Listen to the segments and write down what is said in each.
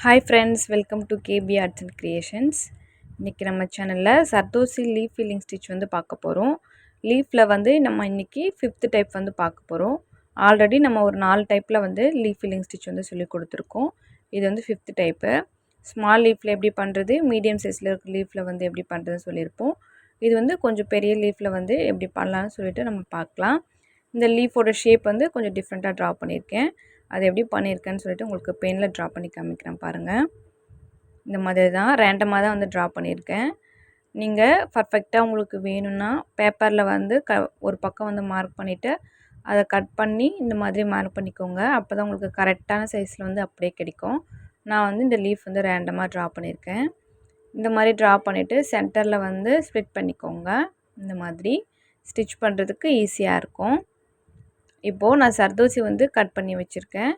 Hi friends, welcome to KB arts and creations. இன்றைக்கி நம்ம சேனலில் சர்தோசி லீஃப் ஃபில்லிங் ஸ்டிச் வந்து பார்க்க போகிறோம். லீஃபில் வந்து நம்ம இன்றைக்கி 5th டைப் வந்து பார்க்க போகிறோம். ஆல்ரெடி நம்ம ஒரு 4 டைப்பில் வந்து லீஃப் ஃபில்லிங் ஸ்டிச் வந்து சொல்லி கொடுத்துருக்கோம். இது வந்து 5th டைப்பு. ஸ்மால் லீஃபில் எப்படி பண்ணுறது, மீடியம் சைஸில் இருக்கிற லீஃபில் வந்து எப்படி பண்ணுறதுன்னு சொல்லியிருப்போம். இது வந்து கொஞ்சம் பெரிய லீஃபில் வந்து எப்படி பண்ணலான்னு சொல்லிட்டு நம்ம பார்க்கலாம். இந்த லீஃபோட ஷேப் வந்து கொஞ்சம் டிஃப்ரெண்ட்டாக ட்ரா பண்ணியிருக்கேன். அது எப்படி பண்ணியிருக்கேன்னு சொல்லிட்டு உங்களுக்கு பெனில் ட்ரா பண்ணி காமிக்கிறேன் பாருங்கள். இந்த மாதிரி தான் ரேண்டமாக தான் வந்து ட்ரா பண்ணியிருக்கேன். நீங்கள் பர்ஃபெக்டாக உங்களுக்கு வேணும்னா பேப்பரில் வந்து ஒரு பக்கம் வந்து மார்க் பண்ணிவிட்டு அதை கட் பண்ணி இந்த மாதிரி மார்க் பண்ணிக்கோங்க. அப்போ தான் உங்களுக்கு கரெக்டான சைஸில் வந்து அப்படியே கிடைக்கும். நான் வந்து இந்த லீஃப் வந்து ரேண்டமாக ட்ரா பண்ணியிருக்கேன். இந்த மாதிரி ட்ரா பண்ணிவிட்டு சென்டரில் வந்து ஸ்ப்ளிட் பண்ணிக்கோங்க. இந்த மாதிரி ஸ்டிச் பண்ணுறதுக்கு ஈஸியாக இருக்கும். இப்போது நான் சர்தோசி வந்து கட் பண்ணி வச்சுருக்கேன்.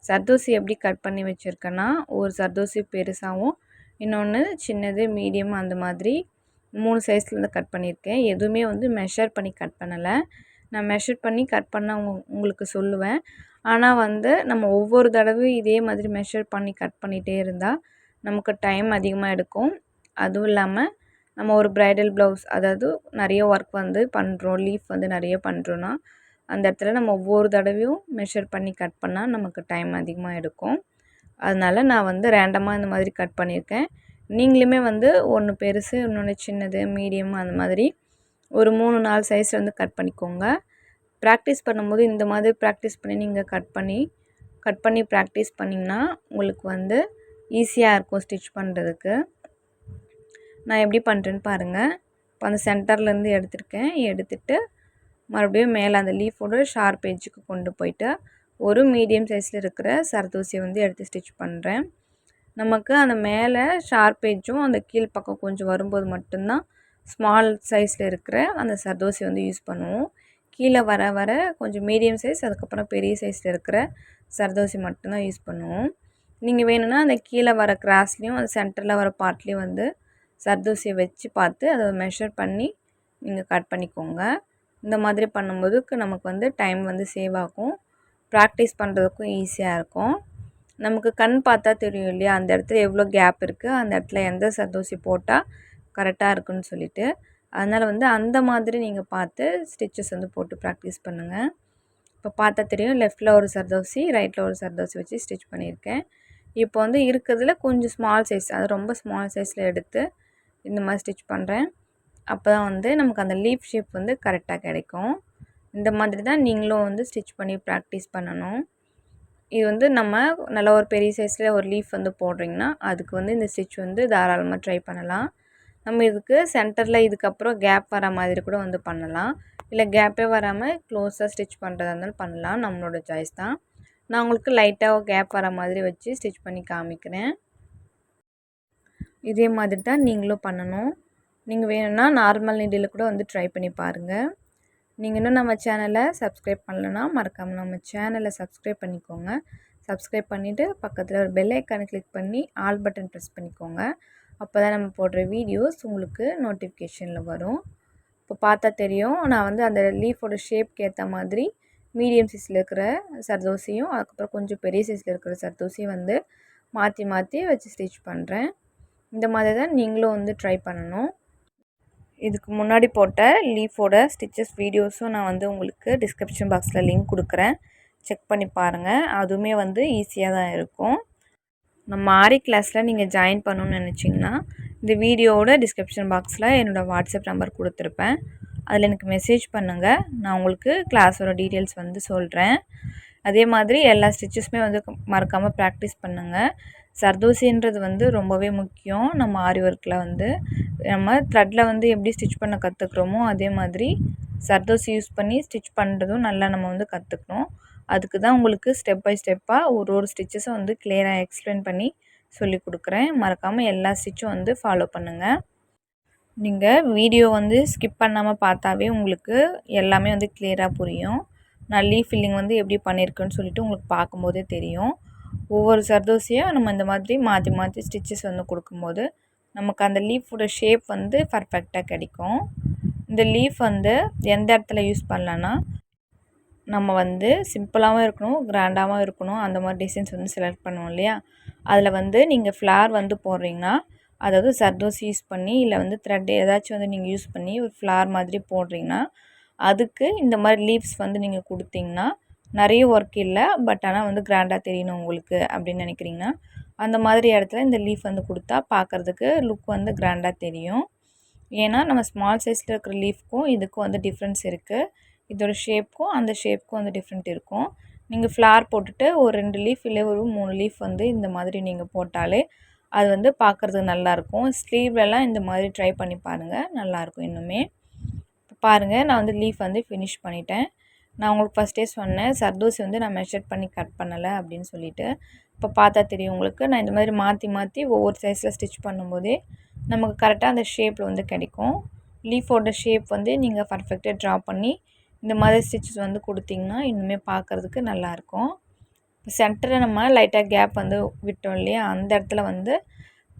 சர்தோசி எப்படி கட் பண்ணி வச்சுருக்கேன்னா, ஒரு சர்தோசி பெருசாகவும் இன்னொன்று சின்னது, மீடியம் அந்த மாதிரி 3 சைஸில் வந்து கட் பண்ணியிருக்கேன். எதுவுமே வந்து மெஷர் பண்ணி கட் பண்ணலை. நான் மெஷர் பண்ணி கட் பண்ண உங்களுக்கு சொல்லுவேன். ஆனால் வந்து நம்ம ஒவ்வொரு தடவையும் இதே மாதிரி மெஷர் பண்ணி கட் பண்ணிகிட்டே இருந்தால் நமக்கு டைம் அதிகமாக எடுக்கும். அதுவும் இல்லாமல் நம்ம ஒரு ப்ரைடல் ப்ளவுஸ், அதாவது நிறைய ஒர்க் வந்து பண்ணுறோம், லீஃப் வந்து நிறைய பண்ணுறோன்னா அந்த இடத்துல நம்ம ஒவ்வொரு தடவையும் மெஷர் பண்ணி கட் பண்ணால் நமக்கு டைம் அதிகமாக எடுக்கும். அதனால் நான் வந்து ரேண்டமாக இந்த மாதிரி கட் பண்ணியிருக்கேன். நீங்களுமே வந்து ஒன்று பெருசு, இன்னொன்று சின்னது, மீடியம் அந்த மாதிரி ஒரு 3-4 சைஸில் வந்து கட் பண்ணிக்கோங்க. ப்ராக்டிஸ் பண்ணும்போது இந்த மாதிரி ப்ராக்டிஸ் பண்ணி நீங்கள் கட் பண்ணி ப்ராக்டிஸ் பண்ணிங்கன்னா உங்களுக்கு வந்து ஈஸியாக இருக்கும் ஸ்டிச் பண்ணுறதுக்கு. நான் எப்படி பண்ணுறேன்னு பாருங்கள். இப்போ அந்த சென்டர்லேருந்து எடுத்துகிட்டு மறுபடியும் மேலே அந்த லீஃபோட ஷார்ப் எட்ஜுக்கு கொண்டு போயிட்டு ஒரு மீடியம் சைஸில் இருக்கிற சர்தோசியை வந்து எடுத்து ஸ்டிச் பண்ணுறேன். நமக்கு அந்த மேலே ஷார்ப் எட்ஜும் அந்த கீழ் பக்கம் கொஞ்சம் வரும்போது மட்டும்தான் ஸ்மால் சைஸில் இருக்கிற அந்த சர்தோசி வந்து யூஸ் பண்ணுவோம். கீழே வர வர கொஞ்சம் மீடியம் சைஸ், அதுக்கப்புறம் பெரிய சைஸில் இருக்கிற சர்தோசி மட்டும்தான் யூஸ் பண்ணுவோம். நீங்கள் வேணும்னா அந்த கீழே வர கிராஸ்லேயும் அந்த சென்டரில் வர பார்ட்லேயும் வந்து சர்தோசியை வச்சு பார்த்து அதை மெஷர் பண்ணி நீங்கள் கட் பண்ணிக்கோங்க. இந்த மாதிரி பண்ணும்போது நமக்கு வந்து டைம் வந்து சேவ் ஆகும். ப்ராக்டிஸ் பண்ணுறதுக்கும் ஈஸியாக இருக்கும். நமக்கு கண் பார்த்தா தெரியும் இல்லையா, அந்த இடத்துல எவ்வளோ கேப் இருக்குது, அந்த இடத்துல எந்த சர்தோசி போட்டால் கரெக்டாக இருக்குன்னு சொல்லிட்டு. அதனால் வந்து அந்த மாதிரி நீங்கள் பார்த்து ஸ்டிச்சஸ் வந்து போட்டு ப்ராக்டிஸ் பண்ணுங்கள். இப்போ பார்த்தா தெரியும், லெஃப்ட்டில் ஒரு சர்தோசி, ரைட்டில் ஒரு சர்தோசி வச்சு ஸ்டிச் பண்ணியிருக்கேன். இப்போ வந்து இருக்கிறதுல கொஞ்சம் ஸ்மால் சைஸ், அது ரொம்ப ஸ்மால் சைஸில் எடுத்து இந்த மாதிரி ஸ்டிச் பண்ணுறேன். அப்போ தான் வந்து நமக்கு அந்த லீஃப் ஷேப் வந்து கரெக்டாக கிடைக்கும். இந்த மாதிரி தான் நீங்களும் வந்து ஸ்டிச் பண்ணி ப்ராக்டிஸ் பண்ணணும். இது வந்து நம்ம நல்ல ஒரு பெரிய சைஸில் ஒரு லீஃப் வந்து போடுறீங்கன்னா அதுக்கு வந்து இந்த ஸ்டிச் வந்து தாராளமாக ட்ரை பண்ணலாம். நம்ம இதுக்கு சென்டரில் இதுக்கப்புறம் கேப் வர மாதிரி கூட வந்து பண்ணலாம். இல்லை கேப்பே வராமல் க்ளோஸாக ஸ்டிச் பண்ணுறதா இருந்தாலும் பண்ணலாம், நம்மளோட சாய்ஸ் தான். நான் உங்களுக்கு லைட்டாக கேப் வர மாதிரி வச்சு ஸ்டிச் பண்ணி காமிக்கிறேன். இதே மாதிரி தான் நீங்களும் பண்ணணும். நீங்கள் வேணும்னா நார்மல் நீடில் கூட வந்து ட்ரை பண்ணி பாருங்கள். நீங்கள் இன்னும் நம்ம சேனலை சப்ஸ்கிரைப் பண்ணலன்னா மறக்காமல் நம்ம சேனலை சப்ஸ்கிரைப் பண்ணிக்கோங்க. சப்ஸ்கிரைப் பண்ணிவிட்டு பக்கத்தில் ஒரு பெல் ஐக்கானை கிளிக் பண்ணி ஆல் பட்டன் ப்ரெஸ் பண்ணிக்கோங்க. அப்போ தான் நம்ம போடுற வீடியோஸ் உங்களுக்கு நோட்டிஃபிகேஷனில் வரும். இப்போ பார்த்தா தெரியும், நான் வந்து அந்த லீஃபோட ஷேப்க்கு ஏற்ற மாதிரி மீடியம் சைஸில் இருக்கிற சர்தோசியும் அதுக்கப்புறம் கொஞ்சம் பெரிய சைஸில் இருக்கிற சர்தோசியும் வந்து மாற்றி மாற்றி வச்சு ஸ்டிச் பண்ணுறேன். இந்த மாதிரி தான் நீங்களும் வந்து ட்ரை பண்ணணும். இதுக்கு முன்னாடி போட்ட லீஃபோட ஸ்டிச்சஸ் வீடியோஸும் நான் வந்து உங்களுக்கு டிஸ்கிரிப்ஷன் பாக்ஸில் லிங்க் கொடுக்குறேன், செக் பண்ணி பாருங்கள். அதுவுமே வந்து ஈஸியாக தான் இருக்கும். நம்ம ஆரி கிளாஸில் நீங்கள் ஜாயின் பண்ணணுன்னு நினச்சிங்கன்னா இந்த வீடியோவோட டிஸ்கிரிப்ஷன் பாக்ஸில் என்னோடய வாட்ஸ்அப் நம்பர் கொடுத்துருப்பேன். அதில் எனக்கு மெசேஜ் பண்ணுங்கள், நான் உங்களுக்கு கிளாஸோட டீட்டெயில்ஸ் வந்து சொல்கிறேன். அதே மாதிரி எல்லா ஸ்டிச்சஸுமே வந்து மறக்காமல் ப்ராக்டிஸ் பண்ணுங்கள். சர்தோசின்றது வந்து ரொம்பவே முக்கியம். நம்ம ஆரி ஒர்க்கில் வந்து நம்ம த்ரெட்டில் வந்து எப்படி ஸ்டிச் பண்ண கற்றுக்குறோமோ அதே மாதிரி சர்தோசி யூஸ் பண்ணி ஸ்டிச் பண்ணுறதும் நல்லா நம்ம வந்து கற்றுக்கணும். அதுக்கு தான் உங்களுக்கு ஸ்டெப் பை ஸ்டெப்பாக ஒரு ஸ்டிச்சஸும் வந்து கிளியராக எக்ஸ்பிளைன் பண்ணி சொல்லி கொடுக்குறேன். மறக்காமல் எல்லா ஸ்டிச்சும் வந்து ஃபாலோ பண்ணுங்கள். நீங்கள் வீடியோ வந்து ஸ்கிப் பண்ணாமல் பார்த்தாவே உங்களுக்கு எல்லாமே வந்து கிளியராக புரியும். நான் லீஃப் ஃபில்லிங் வந்து எப்படி பண்ணியிருக்கேன்னு சொல்லிட்டு உங்களுக்கு பார்க்கும்போதே தெரியும். ஒவ்வொரு சர்தோசியாக நம்ம இந்த மாதிரி மாற்றி மாற்றி ஸ்டிச்சஸ் வந்து கொடுக்கும்போது நமக்கு அந்த லீஃபோட ஷேப் வந்து பர்ஃபெக்டாக கிடைக்கும். இந்த லீஃப் வந்து எந்த இடத்துல யூஸ் பண்ணலான்னா, நம்ம வந்து சிம்பிளாகவும் இருக்கணும், கிராண்டாகவும் இருக்கணும், அந்த மாதிரி டிசைன்ஸ் வந்து செலக்ட் பண்ணுவோம் இல்லையா, அதில் வந்து நீங்கள் ஃப்ளார் வந்து போடுறீங்கன்னா, அதாவது சர்தோசி யூஸ் பண்ணி இல்லை வந்து த்ரெட் ஏதாச்சும் வந்து நீங்கள் யூஸ் பண்ணி ஒரு ஃப்ளார் மாதிரி போடுறீங்கன்னா, அதுக்கு இந்த மாதிரி லீவ்ஸ் வந்து நீங்கள் கொடுத்தீங்கன்னா, நிறைய ஒர்க் இல்லை, பட் ஆனால் வந்து கிராண்டாக தெரியணும் உங்களுக்கு அப்படின்னு நினைக்கிறீங்கன்னா, அந்த மாதிரி இடத்துல இந்த லீஃப் வந்து கொடுத்தா பார்க்குறதுக்கு லுக் வந்து கிராண்டாக தெரியும். ஏன்னா நம்ம ஸ்மால் சைஸில் இருக்கிற லீஃப்க்கும் இதுக்கும் வந்து டிஃப்ரென்ஸ் இருக்குது. இதோட ஷேப்க்கும் அந்த ஷேப்க்கும் வந்து டிஃப்ரெண்ட் இருக்கும். நீங்கள் ஃப்ளார் போட்டுட்டு ஒரு 2 லீஃப் இல்லை ஒரு 3 லீஃப் வந்து இந்த மாதிரி நீங்கள் போட்டாலே அது வந்து பார்க்குறதுக்கு நல்லாயிருக்கும். ஸ்லீவ்லலாம் இந்த மாதிரி ட்ரை பண்ணி பாருங்கள், நல்லாயிருக்கும் இன்னுமே. இப்போ பாருங்கள், நான் வந்து லீஃப் வந்து ஃபினிஷ் பண்ணிட்டேன். நான் உங்களுக்கு ஃபஸ்ட்டே சொன்னேன், சர்தோசி வந்து நான் மெஷர் பண்ணி கட் பண்ணலை அப்படின்னு சொல்லிவிட்டு. இப்போ பார்த்தா தெரியும் உங்களுக்கு. நான் இந்த மாதிரி மாற்றி மாற்றி ஒவ்வொரு சைஸில் ஸ்டிச் பண்ணும்போதே நமக்கு கரெக்டாக அந்த ஷேப்பில் வந்து கிடைக்கும். லீஃபோட ஷேப் வந்து நீங்கள் பர்ஃபெக்டாக ட்ரா பண்ணி இந்த மாதிரி ஸ்டிச்சஸ் வந்து கொடுத்தீங்கன்னா இன்னுமே பார்க்குறதுக்கு நல்லாயிருக்கும். இப்போ சென்டரில் நம்ம லைட்டாக கேப் வந்து விட்டோம் இல்லையா, அந்த இடத்துல வந்து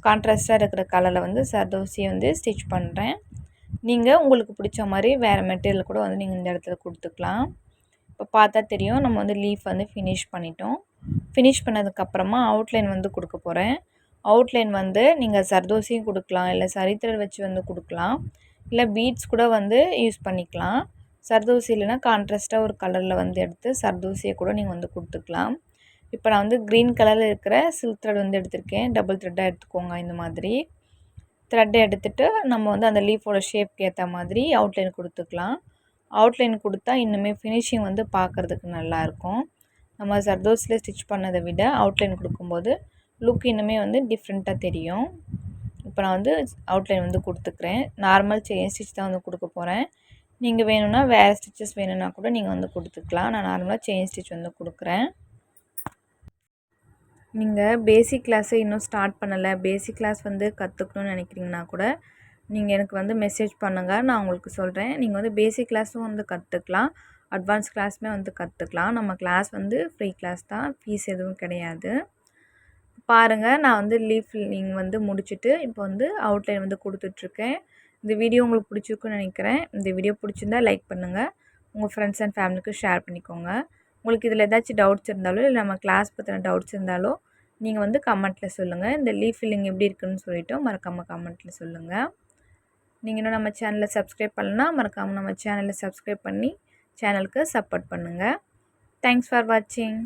கான்ட்ராஸ்ட்டாக இருக்கிற கலரில் வந்து சர்தோசியை வந்து ஸ்டிச் பண்ணுறேன். நீங்கள் உங்களுக்கு பிடிச்ச மாதிரி வேறு மெட்டீரியல் கூட வந்து நீங்கள் இந்த இடத்துல கொடுத்துக்கலாம். இப்போ பார்த்தா தெரியும், நம்ம வந்து லீஃப் வந்து ஃபினிஷ் பண்ணிட்டோம். ஃபினிஷ் பண்ணதுக்கப்புறமா அவுட்லைன் வந்து கொடுக்க போகிறேன். அவுட்லைன் வந்து நீங்கள் சர்தோசியும் கொடுக்கலாம், இல்லை சரித்திரல் வச்சு வந்து கொடுக்கலாம், இல்லை பீட்ஸ் கூட வந்து யூஸ் பண்ணிக்கலாம். சர்தோசி இல்லைனா கான்ட்ராஸ்ட்டாக ஒரு கலரில் வந்து எடுத்து சர்தோசியை கூட நீங்கள் வந்து கொடுத்துக்கலாம். இப்போ நான் வந்து க்ரீன் கலரில் இருக்கிற சில்க் த்ரெட் வந்து எடுத்திருக்கேன். டபுள் த்ரெட்டாக எடுத்துக்கோங்க. இந்த மாதிரி த்ரெட்டை எடுத்துகிட்டு நம்ம வந்து அந்த லீஃபோட ஷேப்க்கு ஏற்ற மாதிரி அவுட்லைன் கொடுத்துக்கலாம். அவுட்லைன் கொடுத்தா இன்னுமே ஃபினிஷிங் வந்து பார்க்குறதுக்கு நல்லாயிருக்கும். நம்ம சர்தோசியில் ஸ்டிச் பண்ணதை விட அவுட்லைன் கொடுக்கும்போது லுக் இன்னுமே வந்து டிஃப்ரெண்ட்டாக தெரியும். இப்போ நான் வந்து அவுட்லைன் வந்து கொடுத்துக்கிறேன். நார்மல் செயின் ஸ்டிச் தான் வந்து கொடுக்க போகிறேன். நீங்கள் வேணும்னா வேறு ஸ்டிச்சஸ் வேணும்னா கூட நீங்கள் வந்து கொடுத்துக்கலாம். நான் நார்மலாக செயின் ஸ்டிச் வந்து கொடுக்குறேன். நீங்கள் பேசிக் கிளாஸை இன்னும் ஸ்டார்ட் பண்ணலை, பேசிக் கிளாஸ் வந்து கற்றுக்கணும்னு நினைக்கிறீங்கன்னா கூட நீங்கள் எனக்கு வந்து மெசேஜ் பண்ணுங்கள், நான் உங்களுக்கு சொல்கிறேன். நீங்கள் வந்து பேசிக் கிளாஸும் வந்து கற்றுக்கலாம், அட்வான்ஸ் கிளாஸுமே வந்து கற்றுக்கலாம். நம்ம கிளாஸ் வந்து ஃப்ரீ கிளாஸ் தான், ஃபீஸ் எதுவும் கிடையாது. பாருங்கள், நான் வந்து லீஃப் ஃபில்லிங் வந்து முடிச்சுட்டு இப்போ வந்து அவுட்லைன் வந்து கொடுத்துட்ருக்கேன். இந்த வீடியோ உங்களுக்கு பிடிச்சிருக்குன்னு நினைக்கிறேன். இந்த வீடியோ பிடிச்சிருந்தா லைக் பண்ணுங்கள், உங்கள் ஃப்ரெண்ட்ஸ் அண்ட் ஃபேமிலிக்கு ஷேர் பண்ணிக்கோங்க. உங்களுக்கு இதில் ஏதாச்சும் டவுட்ஸ் இருந்தாலோ இல்லை நம்ம கிளாஸ் பற்றின டவுட்ஸ் இருந்தாலோ நீங்கள் வந்து கமெண்ட்டில் சொல்லுங்கள். இந்த லீஃப் ஃபில்லிங் எப்படி இருக்குன்னு சொல்லிவிட்டு மறக்காமல் கமெண்ட்டில் சொல்லுங்கள். நீங்கள் இன்னும் நம்ம சேனலை சப்ஸ்கிரைப் பண்ணலன்னா மறக்காமல் நம்ம சேனலை சப்ஸ்கிரைப் பண்ணி சேனலுக்கு சப்போர்ட் பண்ணுங்கள். தேங்க்ஸ் ஃபார் வாட்சிங்.